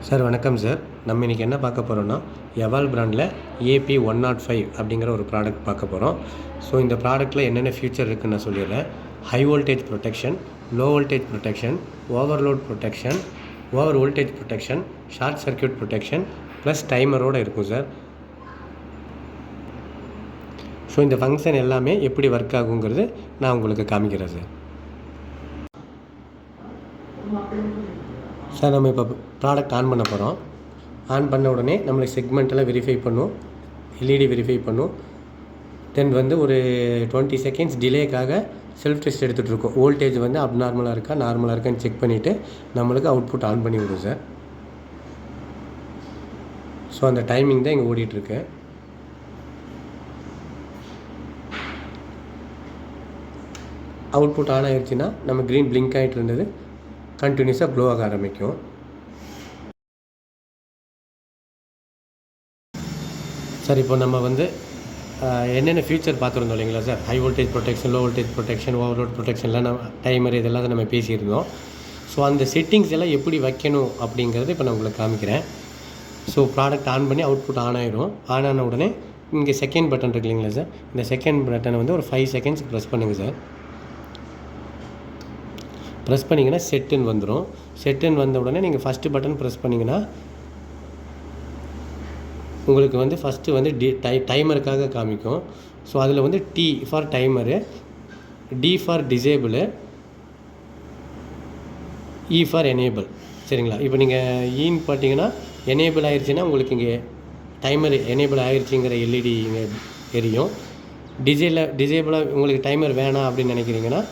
Sir வணக்கம் sir. நம்ம இன்றைக்கி என்ன பார்க்க போகிறோன்னா, எவால் பிராண்டில் AP105 அப்படிங்கிற ஒரு ப்ராடக்ட் பார்க்க போகிறோம். ஸோ இந்த ப்ராடக்ட்டில் என்னென்ன ஃபியூச்சர் இருக்குதுன்னு நான் சொல்லிடுறேன். High voltage protection, low voltage protection, overload protection, over voltage protection, short circuit protection plus டைமரோடு இருக்கும் சார். ஸோ இந்த ஃபங்க்ஷன் எல்லாமே எப்படி ஒர்க் ஆகுங்கிறது நான் உங்களுக்கு காமிக்கிறேன் சார். சார் நம்ம இப்போ ப்ராடக்ட் ஆன் பண்ண போகிறோம். ஆன் பண்ண உடனே நம்மளுக்கு செக்மெண்ட்டெல்லாம் வெரிஃபை பண்ணும், எல்இடி வெரிஃபை பண்ணும். தென் ஒரு 20 செகண்ட்ஸ் டிலேக்காக செல்ஃப் டெஸ்ட் எடுத்துகிட்டு இருக்கோம். வோல்டேஜ் அப்நார்மலாக இருக்கா நார்மலாக இருக்கான்னு செக் பண்ணிவிட்டு நம்மளுக்கு அவுட்புட் ஆன் பண்ணி விடும் சார். ஸோ அந்த டைமிங் தான் இங்கே ஓடிட்டுருக்கு. அவுட்புட் ஆன் ஆகிடுச்சின்னா நம்ம க்ரீன் பிளிங்க் ஆகிட்டு இருந்தது கண்டினியூஸாக க்ளோ ஆக ஆரம்பிக்கும். சார் இப்போ நம்ம என்னென்ன ஃபியூச்சர் பார்த்துருந்தோம் இல்லைங்களா sir. High voltage protection, low voltage protection, overload ப்ரொடெக்ஷன்லாம் நம்ம டைமர் இதெல்லாம் நம்ம பேசியிருந்தோம். ஸோ அந்த செட்டிங்ஸ் எல்லாம் எப்படி வைக்கணும் அப்படிங்கிறது இப்போ நான் உங்களுக்கு காமிக்கிறேன். ஸோ ப்ராடக்ட் ஆன் பண்ணி அவுட்புட் ஆன் ஆகிடும். ஆன் ஆன உடனே இங்கே செகண்ட் பட்டன் இருக்கு இல்லைங்களா சார். இந்த செகண்ட் பட்டனை ஒரு 5 செகண்ட்ஸ் ப்ரெஸ் பண்ணுங்கள் சார். ப்ரெஸ் பண்ணிங்கன்னா செட்டுன்னு வந்துடும். செட்டுன்னு வந்த உடனே நீங்கள் ஃபஸ்ட்டு பட்டன் ப்ரெஸ் பண்ணிங்கன்னா உங்களுக்கு ஃபஸ்ட்டு டைமருக்காக காமிக்கும். ஸோ அதில் T for timer, D for disable, E for enable. சரிங்களா. இப்போ நீங்கள் ஈன்னு பார்த்தீங்கன்னா எனேபிள் ஆகிடுச்சின்னா உங்களுக்கு இங்கே டைமர் எனேபிள் ஆகிடுச்சிங்கிற எல்இடி இங்கே தெரியும். டிசேபிளாக உங்களுக்கு டைமர் வேணாம் அப்படின்னு நினைக்கிறீங்கன்னா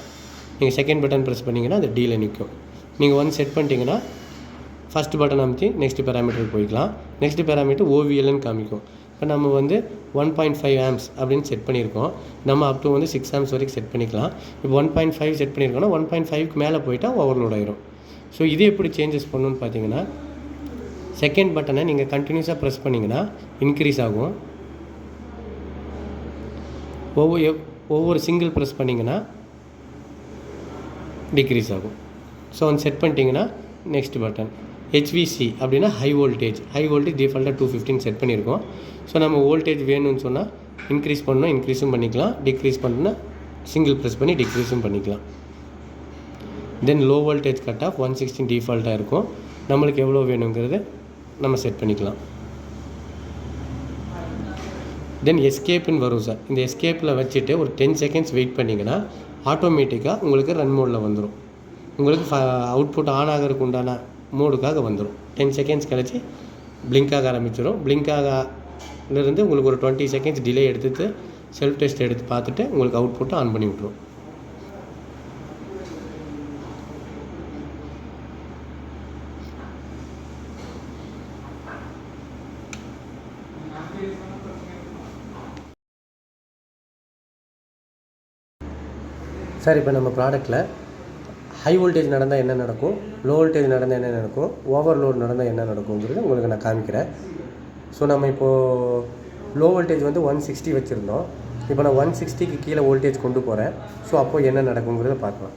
நீங்கள் செகண்ட் பட்டன் ப்ரெஸ் பண்ணிங்கன்னா அது டீல நிற்கும். நீங்கள் ஒன் செட் பண்ணிட்டீங்கன்னா ஃபஸ்ட் பட்டன் அமைத்து நெக்ஸ்ட் பேராமீட்டருக்கு போய்க்கலாம். நெக்ஸ்ட் பேராமீட்டர் ஓவிஎல்னு காமிக்கும். இப்போ நம்ம 1.5 ஆம்ஸ் அப்படின்னு செட் பண்ணியிருக்கோம். நம்ம அப் டு 6 ஆம்ஸ் வரைக்கும் செட் பண்ணிக்கலாம். இப்போ 1.5 செட் பண்ணியிருக்கோன்னா 1.5க்கு மேலே போயிட்டால் ஓவர்லோட் ஆகிரும். ஸோ இது எப்படி சேஞ்சஸ் பண்ணணுன்னு பார்த்தீங்கன்னா, செகண்ட் பட்டனை நீங்கள் கண்டினியூஸாக ப்ரெஸ் பண்ணிங்கன்னா இன்க்ரீஸ் ஆகும். ஒவ்வொரு சிங்கிள் ப்ரெஸ் பண்ணிங்கன்னா டிக்ரீஸ் ஆகும். ஸோ செட் பண்ணிட்டீங்கன்னா நெக்ஸ்ட் பட்டன் ஹெச்விசி அப்படின்னா ஹை வோல்டேஜ் டிஃபால்ட்டாக 215 செட் பண்ணியிருக்கோம். ஸோ நம்ம வோல்டேஜ் வேணும்னு சொன்னால் இன்க்ரீஸ் பண்ணணும், இன்க்ரீஸும் பண்ணிக்கலாம். டிக்ரீஸ் பண்ணணும்னா சிங்கிள் ப்ரெஸ் பண்ணி டிக்ரீஸும் பண்ணிக்கலாம். தென் லோ வோல்டேஜ் கட் ஆஃப் 116 டிஃபால்ட்டாக இருக்கும். நம்மளுக்கு எவ்வளோ வேணுங்கிறது நம்ம செட் பண்ணிக்கலாம். தென் எஸ்கேப்புன்னு வரும் சார். இந்த எஸ்கேப்பில் வச்சுட்டு ஒரு 10 செகண்ட்ஸ் வெயிட் பண்ணிங்கன்னா ஆட்டோமேட்டிக்காக உங்களுக்கு ரன் மோடில் வந்துடும். உங்களுக்கு அவுட்புட் ஆன் ஆகிறதுக்கு உண்டான மோடுக்காக வந்துடும். 10 செகண்ட்ஸ் கழிச்சு பிளிங்க் ஆக ஆரம்பிச்சிடும். பிளிங்க் ஆகிலிருந்து உங்களுக்கு ஒரு 20 செகண்ட்ஸ் டிலே எடுத்துட்டு செல்ஃப் டெஸ்ட் எடுத்து பார்த்துட்டு உங்களுக்கு அவுட்புட்டை ஆன் பண்ணி விட்ரும். சார் இப்போ நம்ம ப்ராடக்ட்டில் ஹை வோல்டேஜ் நடந்தால் என்ன நடக்கும், லோ வோல்டேஜ் நடந்தால் என்ன நடக்கும், ஓவர்லோட் நடந்தால் என்ன நடக்குங்கிறது உங்களுக்கு நான் காமிக்கிறேன். ஸோ நம்ம இப்போது லோ வோல்டேஜ் 160 வச்சுருந்தோம். இப்போ நான் 160க்கு கீழே வோல்டேஜ் கொண்டு போகிறேன். ஸோ அப்போது என்ன நடக்குங்கிறத பார்க்கலாம்.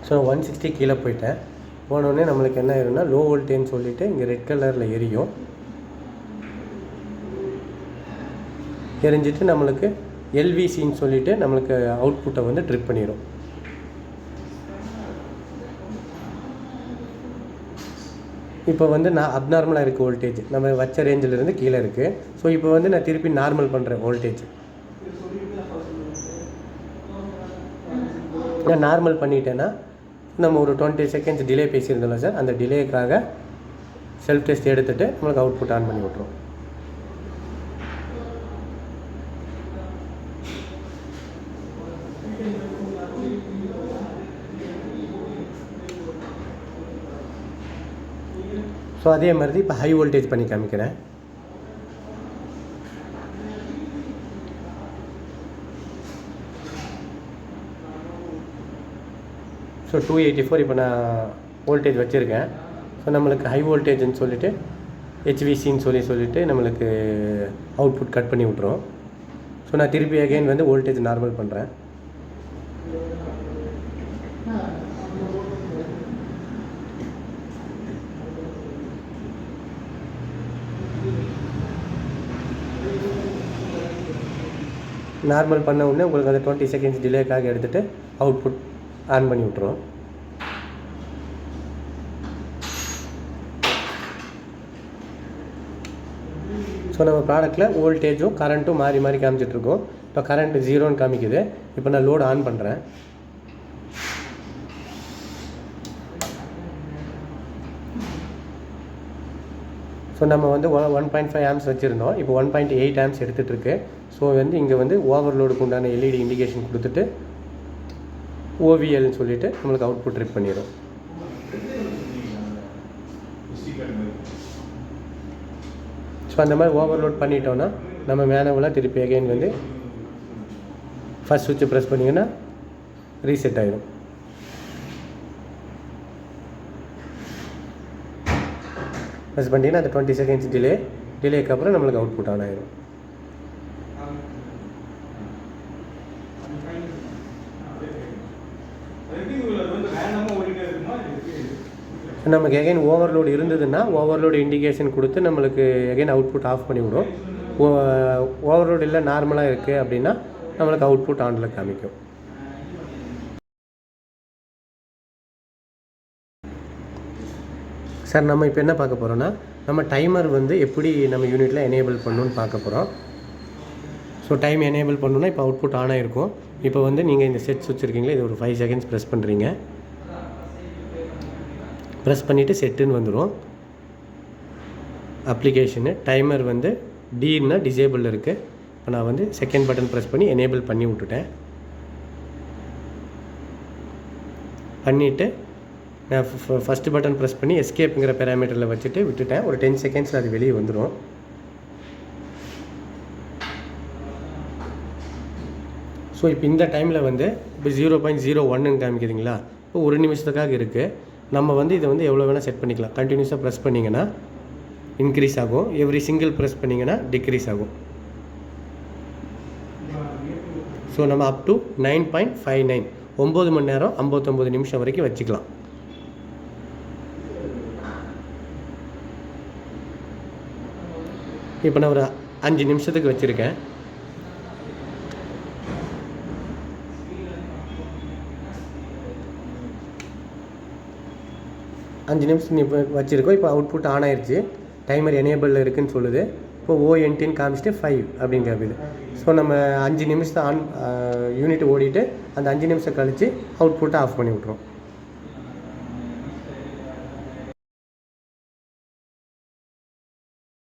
ஸோ 160 கீழே போயிட்டேன். போனோடனே நம்மளுக்கு என்ன ஆயிரும்னா லோ வோல்டேஜ்னு சொல்லிவிட்டு இங்கே ரெட் கலரில் எரியும். எரிஞ்சிட்டு நம்மளுக்கு எல்விசின்னு சொல்லிவிட்டு நம்மளுக்கு அவுட்புட்டை ட்ரிப் பண்ணிடும். இப்போ நான் அப்நார்மலாக இருக்குது வோல்டேஜ், நம்ம வச்ச ரேஞ்சிலிருந்து கீழே இருக்குது. ஸோ இப்போ நான் திருப்பி நார்மல் பண்ணுறேன் வோல்டேஜ். நான் நார்மல் பண்ணிட்டேன்னா நம்ம ஒரு 20 செகண்ட்ஸ் டிலே பேசியிருந்தோம்ல சார். அந்த டிலேக்காக செல்ஃப் டெஸ்ட் எடுத்துகிட்டு நம்மளுக்கு அவுட்புட் ஆன் பண்ணி விட்ருவோம். ஸோ அதே மாதிரி இப்போ ஹை வோல்டேஜ் பண்ணி காமிக்கிறேன். ஸோ 284 இப்போ நான் வோல்டேஜ் வச்சுருக்கேன். ஸோ நம்மளுக்கு ஹை வோல்டேஜ்னு சொல்லிவிட்டு ஹெச்விசின்னு சொல்லிட்டு நம்மளுக்கு அவுட்புட் கட் பண்ணி விட்ரும். ஸோ நான் திருப்பி அகைன் வந்து வோல்டேஜ் நார்மல் பண்ணுறேன். நார்மல் பண்ண உடனே உங்களுக்கு அந்த 20 செகண்ட்ஸ் டிலேக்காக எடுத்துகிட்டு அவுட்புட் ஆன் பண்ணி விட்ருவோம். ஸோ நம்ம ப்ராடக்ட்டில் வோல்டேஜும் கரண்ட்டும் மாறி மாறி காமிச்சிட்ருக்கோம். இப்போ கரண்ட் 0ன்னு காமிக்குது. இப்போ நான் லோடு ஆன் பண்ணுறேன். ஸோ நம்ம வந்து 1.5 ஆம்ஸ் வச்சுருந்தோம். இப்போ 1.8 ஆம்ஸ் எடுத்துகிட்ருக்கு. ஸோ வந்து இங்கே வந்து ஓவர்லோடுக்கு உண்டான எல்இடி இண்டிகேஷன் கொடுத்துட்டு ஓவிஎல்னு சொல்லிவிட்டு நம்மளுக்கு அவுட்புட் ட்ரிப் பண்ணிடும். ஸோ அந்த மாதிரி ஓவர்லோட் பண்ணிட்டோன்னா நம்ம மேனுவலாக திருப்பி அகைன் வந்து ஃபஸ்ட் சுவிட்சை ப்ரெஸ் பண்ணிங்கன்னா ரீசெட் ஆகிடும். ப்ரெஸ் பண்ணிங்கன்னா அந்த 20 செகண்ட்ஸ் டிலேக்கு அப்புறம் நம்மளுக்கு அவுட்புட் ஆன் ஆகிடும். நமக்கு எகைன் ஓவர்லோடு இருந்ததுன்னா ஓவர்லோடு இண்டிகேஷன் கொடுத்து நம்மளுக்கு எகைன் அவுட்புட் ஆஃப் பண்ணிவிடும். ஓவர்லோடு இல்லை நார்மலாக இருக்குது அப்படின்னா நம்மளுக்கு அவுட்புட் ஆனில் காமிக்கும். சார் நம்ம இப்போ என்ன பார்க்க போகிறோன்னா நம்ம டைமர் வந்து எப்படி நம்ம யூனிட்டில் எனேபிள் பண்ணணுன்னு பார்க்க போகிறோம். ஸோ டைம் எனேபிள் பண்ணணுன்னா இப்போ அவுட்புட் ஆன் ஆகிருக்கும். இப்போ வந்து நீங்கள் இந்த செட் சுவிட்ச் இருக்கீங்களா, இது ஒரு 5 செகண்ட்ஸ் ப்ரெஸ் பண்ணுறீங்க. ப்ரெஸ் பண்ணிவிட்டு செட்டுன்னு வந்துடும். அப்ளிகேஷனு டைமர் வந்து டீன்னா டிசேபிள் இருக்குது. இப்போ நான் வந்து செகண்ட் பட்டன் ப்ரெஸ் பண்ணி எனேபிள் பண்ணி விட்டுட்டேன். பண்ணிவிட்டு நான் ஃபஸ்ட்டு பட்டன் ப்ரெஸ் பண்ணி எஸ்கேப்புங்கிற பேராமீட்டரில் வச்சுட்டு விட்டுட்டேன். ஒரு 10 செகண்ட்ஸில் அது வெளியே வந்துடும். ஸோ இப்போ இந்த டைமில் வந்து இப்போ 0.01ன்னு காமிக்குதுங்களா. இப்போ 1 நிமிஷத்துக்காக இருக்குது. நம்ம வந்து இதை வந்து எவ்வளோ வேணால் செட் பண்ணிக்கலாம். கண்டினியூஸாக ப்ரெஸ் பண்ணிங்கன்னா இன்க்ரீஸ் ஆகும், எவ்ரி சிங்கிள் ப்ரெஸ் பண்ணிங்கன்னா டிக்ரீஸ் ஆகும். ஸோ நம்ம அப் டு 9.59 9 மணி நேரம் 59 நிமிஷம் வரைக்கும் வச்சுக்கலாம். இப்போ நான் ஒரு 5 நிமிஷத்துக்கு வச்சுருக்கேன். அஞ்சு நிமிஷம் இப்போ வச்சுருக்கோம். இப்போ அவுட்புட் ஆன் ஆயிடுச்சு. டைமர் எனேபிளில் இருக்குதுன்னு சொல்லுது. இப்போ ONTன்னு காமிச்சிட்டு 5 அப்படின்னு காமிது. ஸோ நம்ம 5 நிமிஷத்தை யூனிட் ஓடிட்டு அந்த 5 நிமிஷம் கழித்து அவுட்புட்டை ஆஃப் பண்ணி விட்ருவோம்.